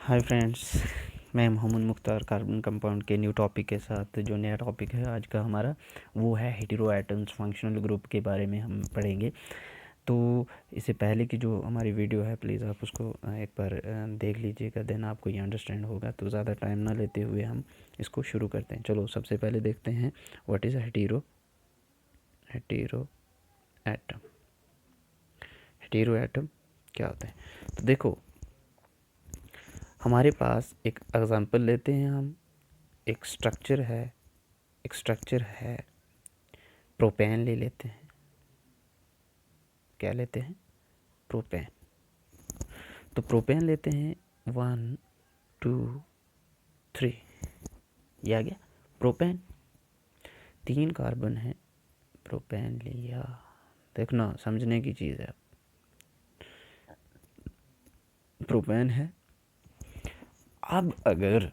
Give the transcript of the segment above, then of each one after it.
Hi friends, मैं Mohammad Mukhtar carbon compound के new topic के साथ जो नया टॉपिक है आज का हमारा वो है हेटेरो एटम्स फंक्शनल ग्रुप के बारे में हम पढ़ेंगे। तो इससे पहले की जो हमारी वीडियो है प्लीज़ आप उसको एक बार देख लीजिएगा, देन आपको ये अंडरस्टैंड होगा। तो ज़्यादा टाइम ना लेते हुए हम इसको शुरू करते हैं। चलो सबसे पहले देखते हैं what is hetero atom. Hetero atom क्या होता है? तो देखो, हमारे पास एक एग्जांपल लेते हैं हम। एक स्ट्रक्चर है प्रोपेन ले लेते हैं। क्या लेते हैं? प्रोपेन। तो प्रोपेन लेते हैं 1 2 3, ये आ गया प्रोपेन। 3 कार्बन है, प्रोपेन लिया। देखना समझने की चीज़ है। प्रोपेन है। अब अगर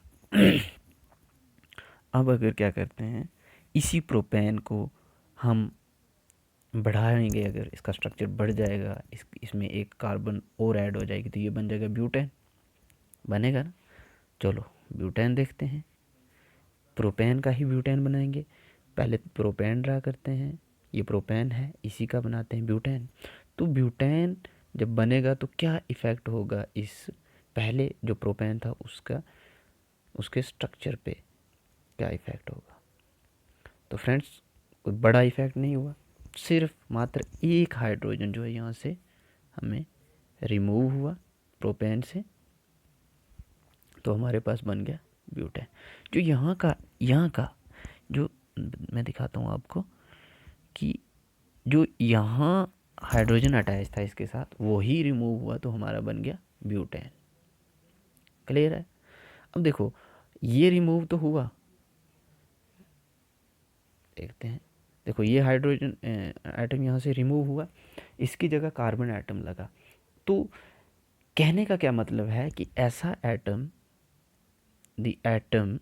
क्या करते हैं, इसी प्रोपेन को हम बढ़ाएंगे, अगर इसका स्ट्रक्चर बढ़ जाएगा, इसमें एक कार्बन और ऐड हो जाएगी, तो ये बन जाएगा ब्यूटेन। बनेगा ना? चलो ब्यूटेन देखते हैं। प्रोपेन का ही ब्यूटेन बनाएंगे। पहले प्रोपेन ड्रा करते हैं, ये प्रोपेन है, इसी का बनाते हैं ब्यूटेन। तो ब्यूटेन जब बनेगा तो क्या इफ़ेक्ट होगा इस पहले जो प्रोपेन था उसका, उसके स्ट्रक्चर पे क्या इफ़ेक्ट होगा? तो फ्रेंड्स, कोई बड़ा इफ़ेक्ट नहीं हुआ, सिर्फ मात्र एक हाइड्रोजन जो है यहाँ से हमें रिमूव हुआ प्रोपेन से, तो हमारे पास बन गया ब्यूटेन। जो यहाँ का जो मैं दिखाता हूँ आपको कि जो यहाँ हाइड्रोजन अटैच था इसके साथ वो ही रिमूव हुआ, तो हमारा बन गया ब्यूटेन। क्लियर है? अब देखो, ये रिमूव तो हुआ, देखते हैं। देखो, ये हाइड्रोजन एटम यहाँ से रिमूव हुआ, इसकी जगह कार्बन एटम लगा। तो कहने का क्या मतलब है कि ऐसा एटम, द एटम,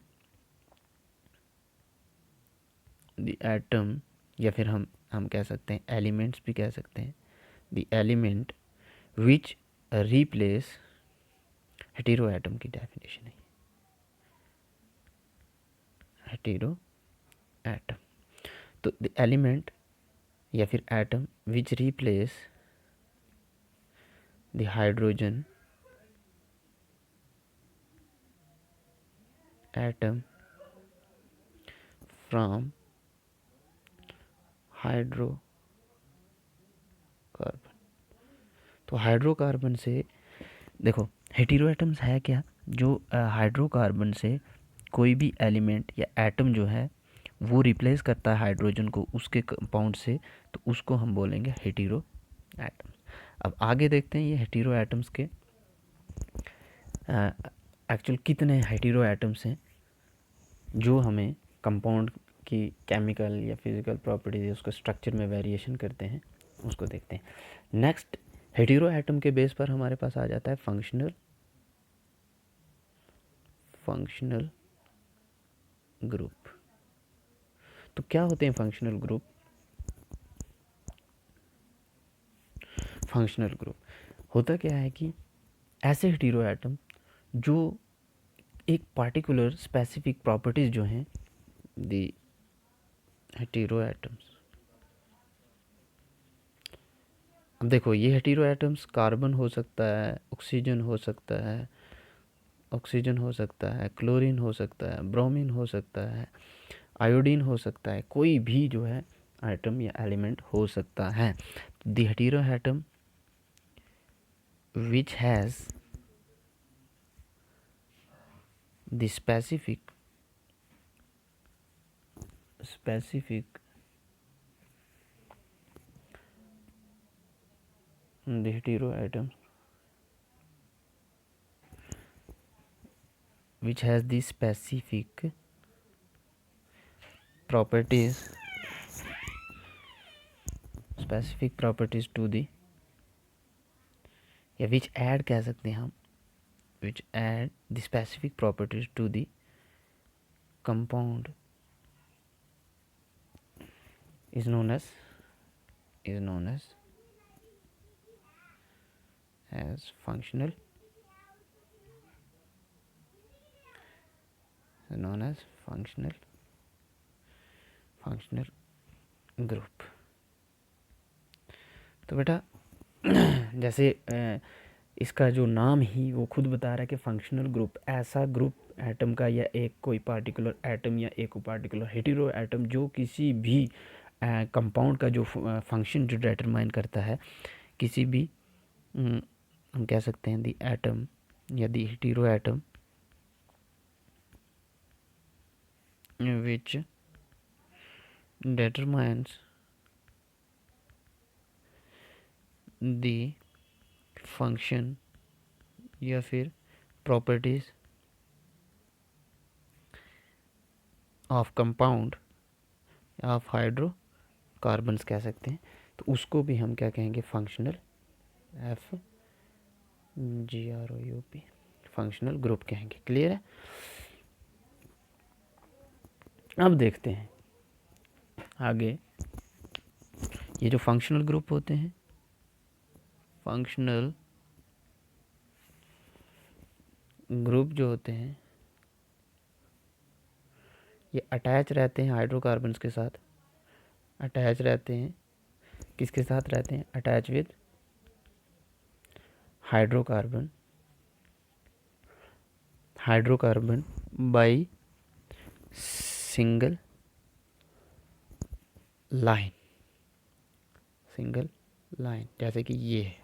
या फिर हम कह सकते हैं एलिमेंट्स भी कह सकते हैं, the element which replace, hetero atom की डेफिनेशन है हेटेरो एटम। तो द एलिमेंट या फिर atom which replace the hydrogen atom from hydrocarbon. तो हाइड्रोकार्बन से, देखो हेटेरो एटम्स है क्या? जो हाइड्रोकार्बन से कोई भी एलिमेंट या एटम जो है वो रिप्लेस करता है हाइड्रोजन को उसके कंपाउंड से, तो उसको हम बोलेंगे हेटेरो एटम्स। अब आगे देखते हैं ये हेटेरो एटम्स के एक्चुअल कितने हेटेरो एटम्स हैं जो हमें कंपाउंड की केमिकल या फिजिकल प्रॉपर्टीज, उसके स्ट्रक्चर में वेरिएशन करते हैं, उसको देखते हैं। नेक्स्ट, हेटेरो एटम के बेस पर हमारे पास आ जाता है फंक्शनल ग्रुप। तो क्या होते हैं फंक्शनल ग्रुप? फंक्शनल ग्रुप होता क्या है कि ऐसे हेटेरो एटम जो एक पार्टिकुलर स्पेसिफिक प्रॉपर्टीज जो हैं, द हेटेरो एटम्स। अब देखो, ये हेटेरो एटम्स कार्बन हो सकता है, ऑक्सीजन हो सकता है, क्लोरीन हो सकता है, ब्रोमीन हो सकता है, आयोडीन हो सकता है, कोई भी जो है आइटम या एलिमेंट हो सकता है। The hetero atom which has the specific the hetero atom which has the specific properties to the, या which add कह सकते हैं हम, which add the specific properties to the compound is known as functional known as functional group. तो बेटा जैसे इसका जो नाम ही वो खुद बता रहा है कि फंक्शनल ग्रुप ऐसा ग्रुप एटम का या एक कोई पार्टिकुलर एटम या एक पार्टिकुलर हेटेरो एटम जो किसी भी कंपाउंड का जो फंक्शन जो डिटरमाइन करता है, किसी भी हम कह सकते हैं दी एटम या the hetero atom which determines the function या फिर properties of compound of hydrocarbons कह सकते हैं। तो उसको भी हम क्या कहेंगे, फंक्शनल FGROUP फंक्शनल ग्रुप कहेंगे। क्लियर है। अब देखते हैं आगे, ये जो फंक्शनल ग्रुप होते हैं, फंक्शनल ग्रुप जो होते हैं ये अटैच रहते हैं हाइड्रोकार्बन्स के साथ। अटैच रहते हैं किसके साथ रहते हैं, attach with hydrocarbon by single line. जैसे कि ये है,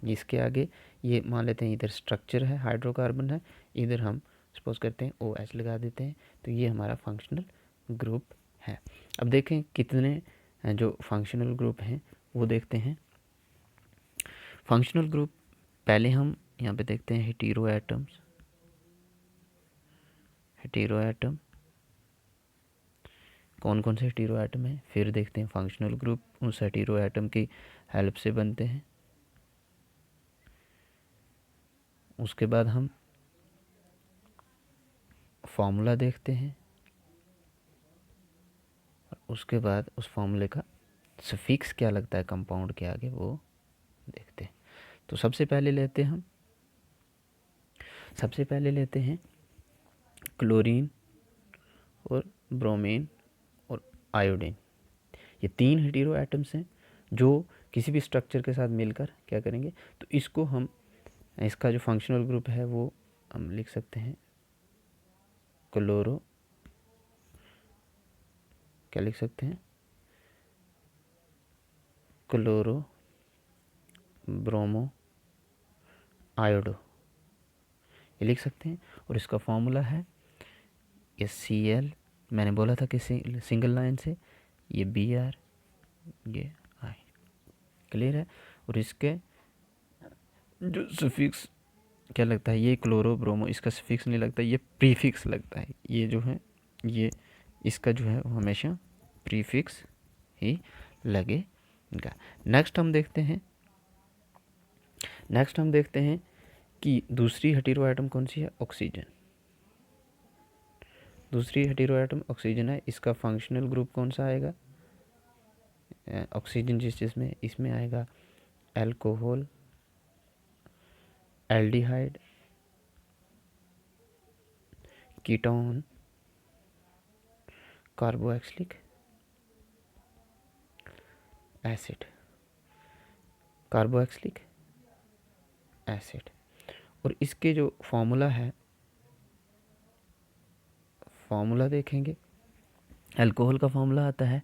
इसके आगे ये मान लेते हैं इधर स्ट्रक्चर है, हाइड्रोकार्बन है, इधर हम सपोज करते हैं OH लगा देते हैं, तो ये हमारा फंक्शनल ग्रुप है। अब देखें कितने जो फंक्शनल ग्रुप हैं वो देखते हैं। फंक्शनल ग्रुप पहले हम यहाँ पे देखते हैं हेटेरो एटम कौन कौन से हेटेरो एटम है, फिर देखते हैं फंक्शनल ग्रुप उस हेटेरो एटम की हेल्प से बनते हैं। उसके बाद हम फॉर्मूला देखते हैं, उसके बाद उस फॉर्मूले का सफिक्स क्या लगता है कंपाउंड के आगे वो देखते हैं। तो सबसे पहले लेते हैं क्लोरीन और ब्रोमीन और आयोडीन। ये 3 हेटेरो एटम्स हैं जो किसी भी स्ट्रक्चर के साथ मिलकर क्या करेंगे, तो इसको हम, इसका जो फंक्शनल ग्रुप है वो हम लिख सकते हैं क्लोरो ब्रोमो आयोडो, ये लिख सकते हैं। और इसका फॉर्मूला है ये Cl, मैंने बोला था कि सिंगल लाइन से, ये Br, ये I। क्लियर है। और इसके जो सफिक्स क्या लगता है, ये क्लोरो ब्रोमो, इसका सफिक्स नहीं लगता, ये प्रीफिक्स लगता है। ये जो है ये इसका जो है वो हमेशा प्रीफिक्स ही लगेगा। नेक्स्ट हम देखते हैं कि दूसरी हेटेरो एटम कौन सी है, ऑक्सीजन। दूसरी हेटेरो एटम ऑक्सीजन है। इसका फंक्शनल ग्रुप कौन सा आएगा, ऑक्सीजन जिस चीज़ में, इसमें आएगा alcohol, aldehyde, ketone, carboxylic acid. और इसके जो फॉर्मूला देखेंगे, अल्कोहल का फॉर्मूला आता है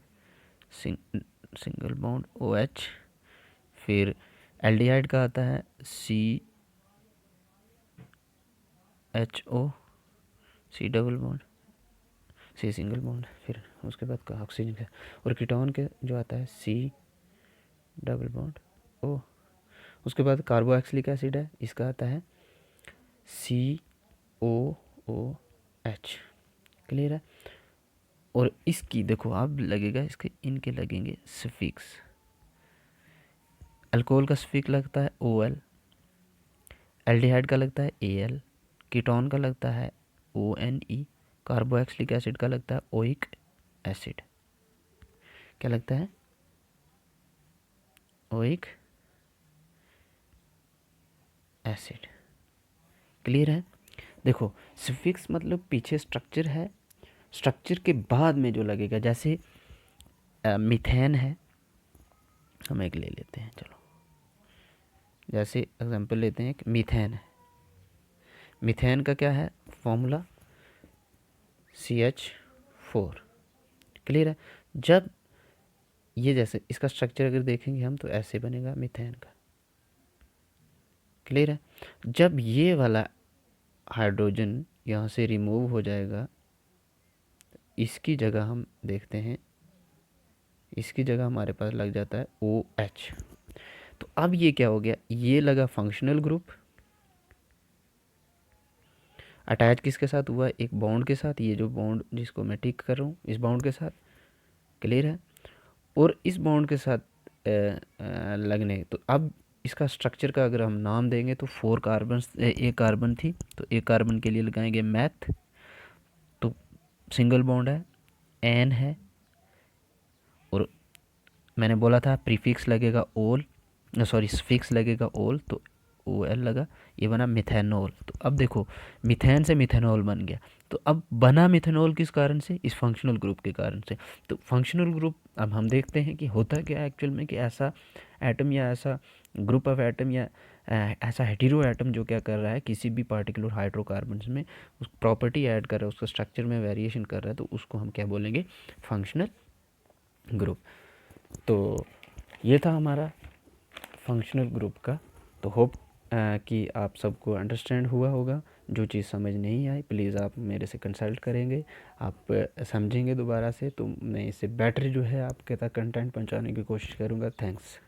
सिंगल बॉन्ड OH, फिर एल्डिहाइड का आता है CHO, C double bond, C single bond, फिर उसके बाद का ऑक्सीजन का। और कीटोन के जो आता है C डबल बॉन्ड O। उसके बाद कार्बोक्सिलिक एसिड है, इसका आता है COOH। क्लियर है। और इसकी देखो अब लगेगा, इसके इनके लगेंगे सफिक्स। अल्कोहल का सफिक्स लगता है OL, एल्डिहाइड का लगता है AL, कीटोन का लगता है ONE, कार्बोक्सिलिक एसिड का लगता है ओइक एसिड। क्या लगता है, ओइक एसिड। क्लियर है। देखो सफिक्स मतलब पीछे स्ट्रक्चर है, स्ट्रक्चर के बाद में जो लगेगा, जैसे मीथेन है, हम एक ले लेते हैं, चलो जैसे एग्जांपल लेते हैं कि मीथेन है। मीथेन का क्या है फॉर्मूला, CH4। क्लियर है। जब ये जैसे इसका स्ट्रक्चर अगर देखेंगे हम तो ऐसे बनेगा मीथेन का। क्लियर है। जब ये वाला हाइड्रोजन यहाँ से रिमूव हो जाएगा, इसकी जगह हम देखते हैं, इसकी जगह हमारे पास लग जाता है OH। तो अब ये क्या हो गया, ये लगा फंक्शनल ग्रुप, अटैच किसके साथ हुआ, एक बॉन्ड के साथ, ये जो बॉन्ड जिसको मैं टिक कर रहा हूँ इस बॉन्ड के साथ। क्लियर है। और इस बॉन्ड के साथ लगने, तो अब इसका स्ट्रक्चर का अगर हम नाम देंगे तो 4 कार्बन, एक कार्बन थी तो एक कार्बन के लिए लगाएंगे मैथ, तो सिंगल बॉन्ड है, एन है, और मैंने बोला था प्रीफिक्स लगेगा ओल, सॉरी सफिक्स लगेगा ओल, तो OL लगा, ये बना मिथेनॉल। तो अब देखो मिथेन से मिथेनॉल बन गया। तो अब बना मिथेनॉल किस कारण से, इस फंक्शनल ग्रुप के कारण से। तो फंक्शनल ग्रुप अब हम देखते हैं कि होता क्या है एक्चुअल में, कि ऐसा एटम या ऐसा ग्रुप ऑफ एटम या ऐसा हेटेरो एटम जो क्या कर रहा है किसी भी पार्टिकुलर हाइड्रोकार्बन्स में उस प्रॉपर्टी ऐड कर रहा है, उसका स्ट्रक्चर में वेरिएशन कर रहा है, तो उसको हम क्या बोलेंगे, फंक्शनल ग्रुप। तो ये था हमारा फंक्शनल ग्रुप का। तो होप कि आप सबको अंडरस्टैंड हुआ होगा। जो चीज़ समझ नहीं आई प्लीज़ आप मेरे से कंसल्ट करेंगे, आप समझेंगे दोबारा से, तो मैं इससे बेटर जो है आपके तक कंटेंट पहुंचाने की कोशिश करूंगा। थैंक्स।